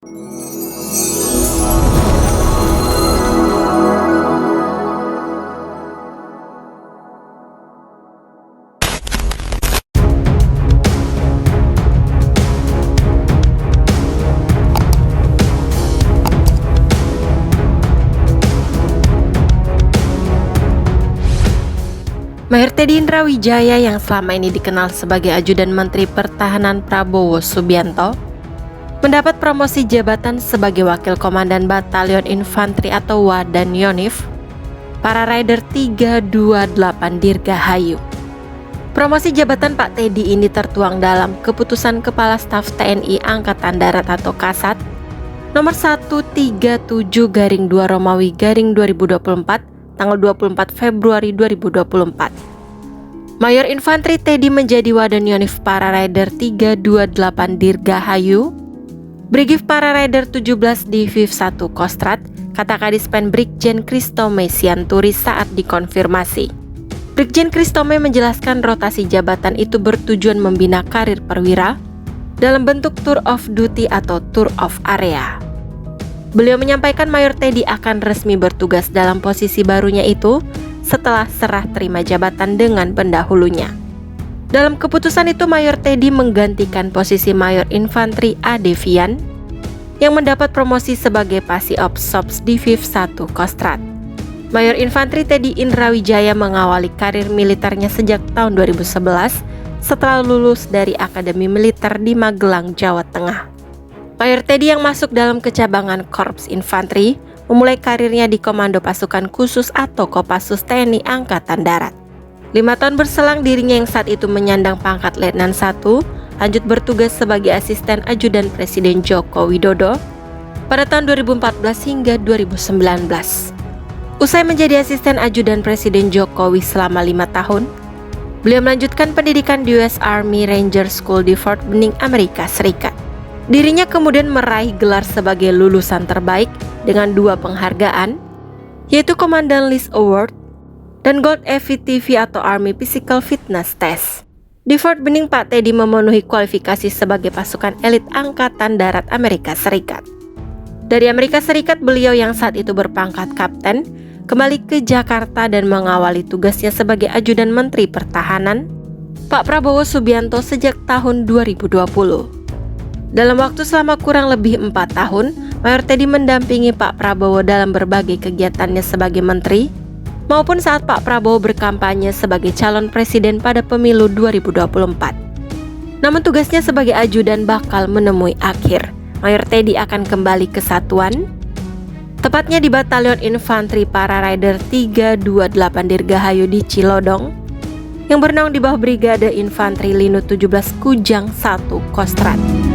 Mayor Teddy Indrawijaya yang selama ini dikenal sebagai ajudan Menteri Pertahanan Prabowo Subianto mendapat promosi jabatan sebagai Wakil Komandan Batalion Infanteri atau Wadan Yonif Para Rider 328 Dirgahayu. Promosi jabatan Pak Teddy ini tertuang dalam Keputusan Kepala Staf TNI Angkatan Darat atau Kasat nomor 137/2 Romawi /2024 tanggal 24 Februari 2024. Mayor Infanteri Teddy menjadi Wadan Yonif Para Rider 328 Dirgahayu, Brigif Para Rider 17 Diviv 1 Kostrat, kata Kadispen Brigjen Kristome Sianturi saat dikonfirmasi. Brigjen Kristome menjelaskan rotasi jabatan itu bertujuan membina karir perwira dalam bentuk tour of duty atau tour of area. Beliau menyampaikan Mayor Teddy akan resmi bertugas dalam posisi barunya itu setelah serah terima jabatan dengan pendahulunya. Dalam keputusan itu Mayor Teddy menggantikan posisi Mayor Infanteri A. Devian yang mendapat promosi sebagai Pasi Ops Sops Diviv 1 Kostrat. Mayor Infanteri Teddy Indrawijaya mengawali karir militernya sejak tahun 2011 setelah lulus dari Akademi Militer di Magelang, Jawa Tengah. Mayor Teddy yang masuk dalam kecabangan Korps Infanteri memulai karirnya di Komando Pasukan Khusus atau Kopassus TNI Angkatan Darat. 5 tahun berselang dirinya yang saat itu menyandang pangkat Letnan 1 lanjut bertugas sebagai asisten ajudan Presiden Joko Widodo pada tahun 2014 hingga 2019. Usai menjadi asisten ajudan Presiden Jokowi selama 5 tahun, beliau melanjutkan pendidikan di US Army Ranger School di Fort Benning, Amerika Serikat. Dirinya kemudian meraih gelar sebagai lulusan terbaik dengan 2 penghargaan, yaitu Komandan List Award dan Gold AVTV atau Army Physical Fitness Test. Di Fort Benning, Pak Teddy memenuhi kualifikasi sebagai pasukan elit Angkatan Darat Amerika Serikat. Dari Amerika Serikat, beliau yang saat itu berpangkat kapten kembali ke Jakarta dan mengawali tugasnya sebagai ajudan Menteri Pertahanan Pak Prabowo Subianto sejak tahun 2020. Dalam waktu selama kurang lebih 4 tahun, Mayor Teddy mendampingi Pak Prabowo dalam berbagai kegiatannya sebagai menteri, maupun saat Pak Prabowo berkampanye sebagai calon presiden pada pemilu 2024. Namun tugasnya sebagai ajudan bakal menemui akhir. Mayor Teddy akan kembali ke satuan, tepatnya di Batalion Infanteri Para Rider 328 Dirgahayu di Cilodong, yang bernaung di bawah Brigade Infanteri Linut 17 Kujang 1 Kostrat.